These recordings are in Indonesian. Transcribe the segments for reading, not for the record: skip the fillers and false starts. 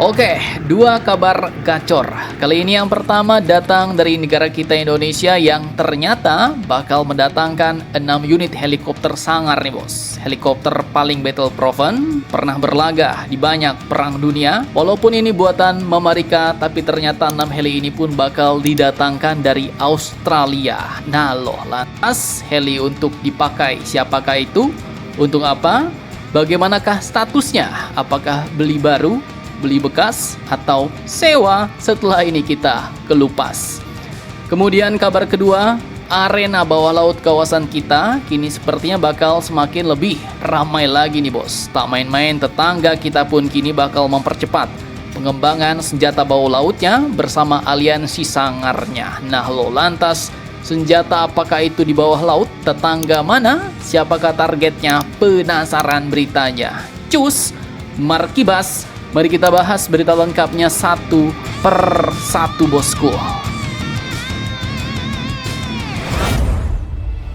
Oke, dua kabar gacor. Kali ini yang pertama datang dari negara kita Indonesia yang ternyata bakal mendatangkan 6 unit helikopter Sangar nih bos. Helikopter paling battle proven, pernah berlaga di banyak perang dunia. Walaupun ini buatan Mamarika, tapi ternyata 6 heli ini pun bakal didatangkan dari Australia. Nah loh, lantas heli untuk dipakai siapakah itu? Untuk apa? Bagaimanakah statusnya? Apakah beli baru? Beli bekas atau sewa? Setelah ini kita kelupas. Kemudian kabar kedua, arena bawah laut kawasan kita kini sepertinya bakal semakin lebih ramai lagi nih bos. Tak main-main, tetangga kita pun kini bakal mempercepat pengembangan senjata bawah lautnya bersama aliansi Sangarnya. Nah lo, lantas senjata apakah itu di bawah laut? Tetangga mana? Siapakah targetnya? Penasaran beritanya? Cus, Markibas. Mari kita bahas berita lengkapnya satu per satu bosku.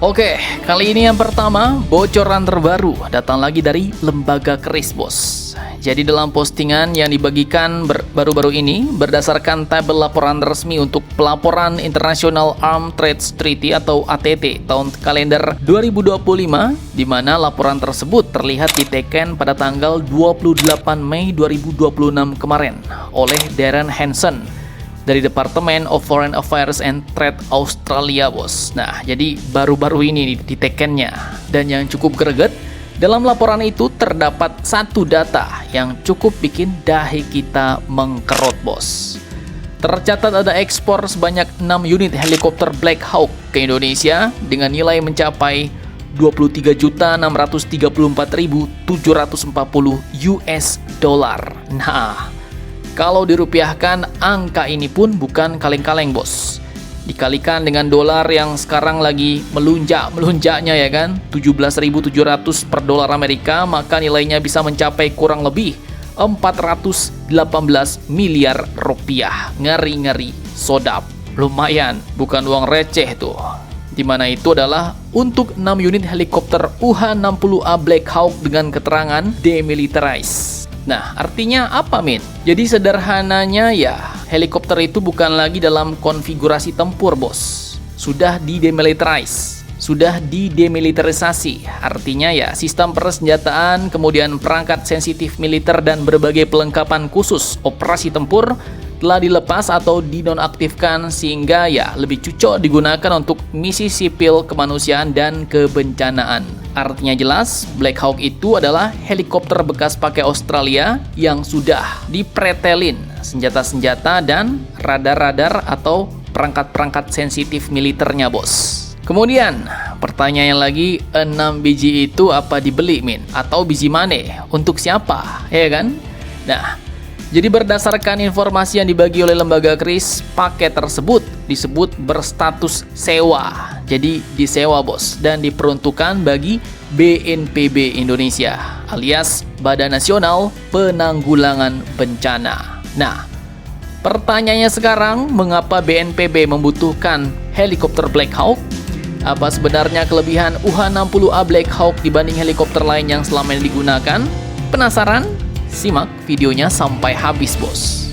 Oke, kali ini yang pertama, bocoran terbaru datang lagi dari lembaga keris bos. Jadi dalam postingan yang dibagikan baru-baru ini, berdasarkan tabel laporan resmi untuk pelaporan International Armed Trade Treaty atau ATT tahun kalender 2025, di mana laporan tersebut terlihat diteken pada tanggal 28 Mei 2026 kemarin oleh Darren Hansen dari Department of Foreign Affairs and Trade Australia bos. Nah, jadi baru-baru ini ditekennya. Dan yang cukup greget, dalam laporan itu terdapat satu data yang cukup bikin dahi kita mengkerut bos. Tercatat ada ekspor sebanyak 6 unit helikopter Black Hawk ke Indonesia dengan nilai mencapai 23.634.740 US dollar. Nah, kalau dirupiahkan, angka ini pun bukan kaleng-kaleng bos. Dikalikan dengan dolar yang sekarang lagi melunjaknya ya kan, 17.700 per dolar Amerika, maka nilainya bisa mencapai kurang lebih 418 miliar rupiah. Ngeri-ngeri, sodap. Lumayan, bukan uang receh tuh. Dimana itu adalah untuk 6 unit helikopter UH-60A Black Hawk dengan keterangan demilitarized. Nah, artinya apa, Min? Jadi sederhananya ya, helikopter itu bukan lagi dalam konfigurasi tempur, bos. Sudah didemilitarize, sudah didemilitarisasi. Artinya ya, sistem persenjataan, kemudian perangkat sensitif militer dan berbagai pelengkapan khusus operasi tempur telah dilepas atau dinonaktifkan sehingga ya lebih cocok digunakan untuk misi sipil kemanusiaan dan kebencanaan. Artinya jelas, Black Hawk itu adalah helikopter bekas pakai Australia yang sudah dipretelin senjata-senjata dan radar-radar atau perangkat-perangkat sensitif militernya bos. Kemudian, pertanyaan lagi, 6 biji itu apa dibeli, Min? Atau biji mana? Untuk siapa? Ya kan? Nah, jadi berdasarkan informasi yang dibagi oleh lembaga keris, paket tersebut disebut berstatus sewa. Jadi disewa bos dan diperuntukkan bagi BNPB Indonesia alias Badan Nasional Penanggulangan Bencana. Nah, pertanyaannya sekarang, mengapa BNPB membutuhkan helikopter Black Hawk? Apa sebenarnya kelebihan UH-60A Black Hawk dibanding helikopter lain yang selama ini digunakan? Penasaran? Simak videonya sampai habis bos.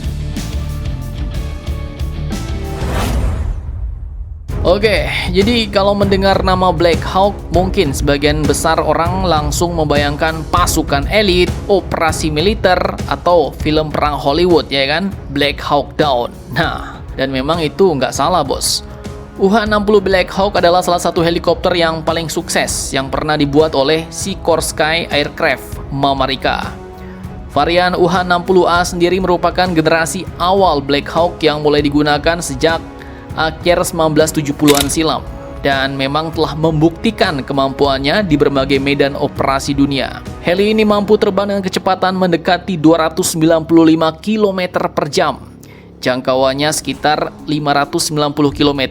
Oke, jadi kalau mendengar nama Black Hawk, mungkin sebagian besar orang langsung membayangkan pasukan elit, operasi militer, atau film perang Hollywood ya kan, Black Hawk Down. Nah, dan memang itu nggak salah bos. UH-60 Black Hawk adalah salah satu helikopter yang paling sukses yang pernah dibuat oleh Sikorsky Aircraft Mamarika. Varian UH-60A sendiri merupakan generasi awal Black Hawk yang mulai digunakan sejak akhir 1970-an silam dan memang telah membuktikan kemampuannya di berbagai medan operasi dunia. Heli ini mampu terbang dengan kecepatan mendekati 295 km per jam. Jangkauannya sekitar 590 km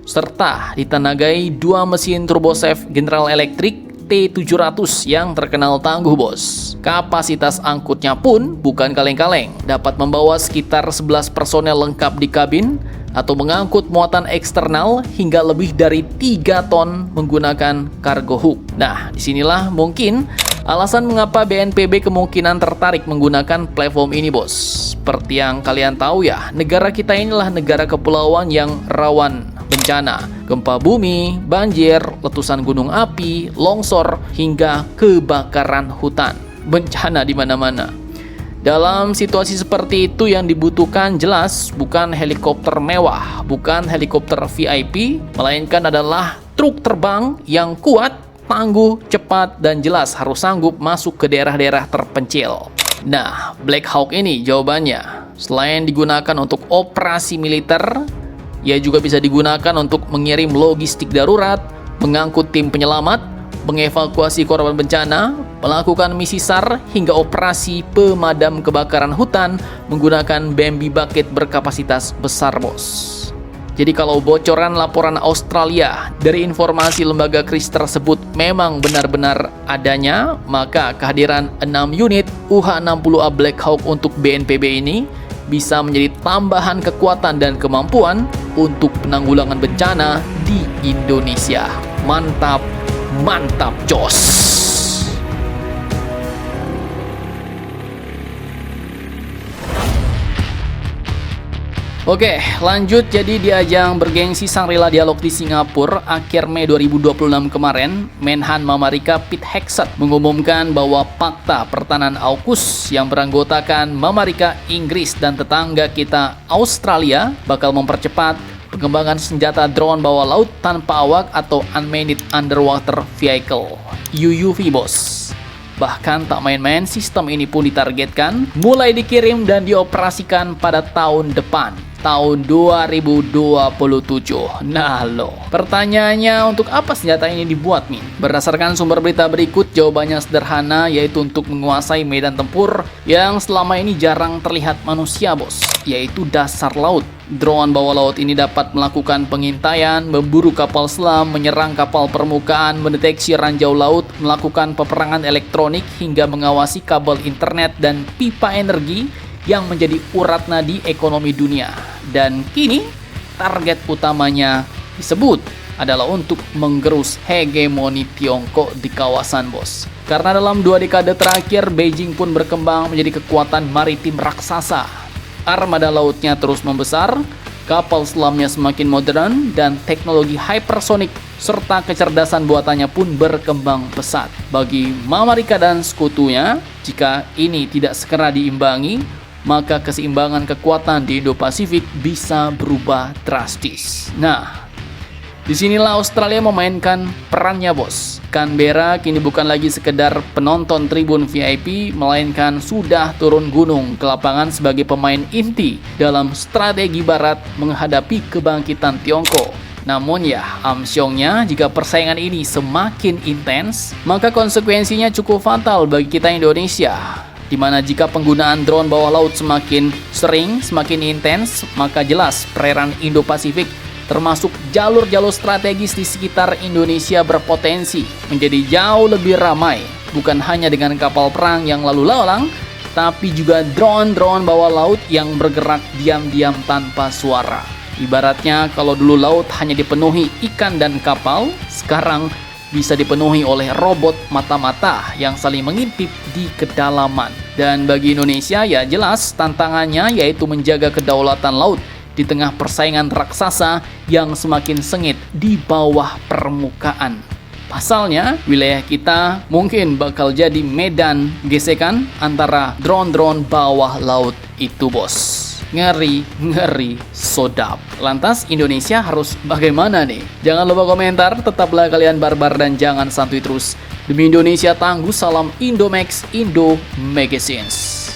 serta ditenagai 2 mesin turbosaf General Electric T700 yang terkenal tangguh bos. Kapasitas angkutnya pun bukan kaleng-kaleng, dapat membawa sekitar 11 personel lengkap di kabin atau mengangkut muatan eksternal hingga lebih dari 3 ton menggunakan cargo hook. Nah, disinilah mungkin Alasan mengapa BNPB kemungkinan tertarik menggunakan platform ini, bos. Seperti yang kalian tahu ya, negara kita inilah negara kepulauan yang rawan bencana, gempa bumi, banjir, letusan gunung api, longsor, hingga kebakaran hutan. Bencana di mana-mana. Dalam situasi seperti itu yang dibutuhkan jelas bukan helikopter mewah, bukan helikopter VIP, melainkan adalah truk terbang yang kuat, tangguh, cepat, dan jelas harus sanggup masuk ke daerah-daerah terpencil. Nah, Black Hawk ini jawabannya. Selain digunakan untuk operasi militer, ia juga bisa digunakan untuk mengirim logistik darurat, mengangkut tim penyelamat, mengevakuasi korban bencana, melakukan misi SAR, hingga operasi pemadam kebakaran hutan menggunakan Bambi Bucket berkapasitas besar, bos. Jadi kalau bocoran laporan Australia dari informasi lembaga KRIS tersebut memang benar-benar adanya, maka kehadiran 6 unit UH-60A Black Hawk untuk BNPB ini bisa menjadi tambahan kekuatan dan kemampuan untuk penanggulangan bencana di Indonesia. Mantap, mantap, jos! Oke, lanjut. Jadi di ajang bergengsi Shangri-La Dialog di Singapura akhir Mei 2026 kemarin, Menhan Mamarika Pete Hegseth mengumumkan bahwa Pakta Pertahanan AUKUS yang beranggotakan Mamarika, Inggris, dan tetangga kita Australia bakal mempercepat pengembangan senjata drone bawah laut tanpa awak atau Unmanned Underwater Vehicle UUV, bos. Bahkan tak main-main, sistem ini pun ditargetkan mulai dikirim dan dioperasikan pada tahun depan, tahun 2027. Nah lo, pertanyaannya, untuk apa senjata ini dibuat, Min? Berdasarkan sumber berita berikut, jawabannya sederhana, yaitu untuk menguasai medan tempur yang selama ini jarang terlihat manusia, bos, yaitu dasar laut. Drone bawah laut ini dapat melakukan pengintaian, memburu kapal selam, menyerang kapal permukaan, mendeteksi ranjau laut, melakukan peperangan elektronik, hingga mengawasi kabel internet dan pipa energi yang menjadi urat nadi ekonomi dunia. Dan kini target utamanya disebut adalah untuk menggerus hegemoni Tiongkok di kawasan, bos. Karena dalam 2 dekade terakhir, Beijing pun berkembang menjadi kekuatan maritim raksasa. Armada lautnya terus membesar, kapal selamnya semakin modern, dan teknologi hypersonic serta kecerdasan buatannya pun berkembang pesat. Bagi Mamarika dan sekutunya, jika ini tidak segera diimbangi, maka keseimbangan kekuatan di Indo-Pasifik bisa berubah drastis. Nah, disinilah Australia memainkan perannya, bos. Canberra kini bukan lagi sekedar penonton tribun VIP, melainkan sudah turun gunung ke lapangan sebagai pemain inti dalam strategi Barat menghadapi kebangkitan Tiongkok. Namun ya, amsyongnya jika persaingan ini semakin intens, maka konsekuensinya cukup fatal bagi kita Indonesia. Dimana jika penggunaan drone bawah laut semakin sering, semakin intens, maka jelas perairan Indo-Pasifik termasuk jalur-jalur strategis di sekitar Indonesia berpotensi menjadi jauh lebih ramai, bukan hanya dengan kapal perang yang lalu lalang, tapi juga drone-drone bawah laut yang bergerak diam-diam tanpa suara. Ibaratnya kalau dulu laut hanya dipenuhi ikan dan kapal, sekarang bisa dipenuhi oleh robot mata-mata yang saling mengintip di kedalaman. Dan bagi Indonesia ya jelas tantangannya yaitu menjaga kedaulatan laut di tengah persaingan raksasa yang semakin sengit di bawah permukaan. Pasalnya, wilayah kita mungkin bakal jadi medan gesekan antara drone-drone bawah laut itu, bos. Ngeri, ngeri, sodap. Lantas Indonesia harus bagaimana nih? Jangan lupa komentar, tetaplah kalian barbar dan jangan santuy terus. Demi Indonesia tangguh, salam Indomax, Indo Magazines.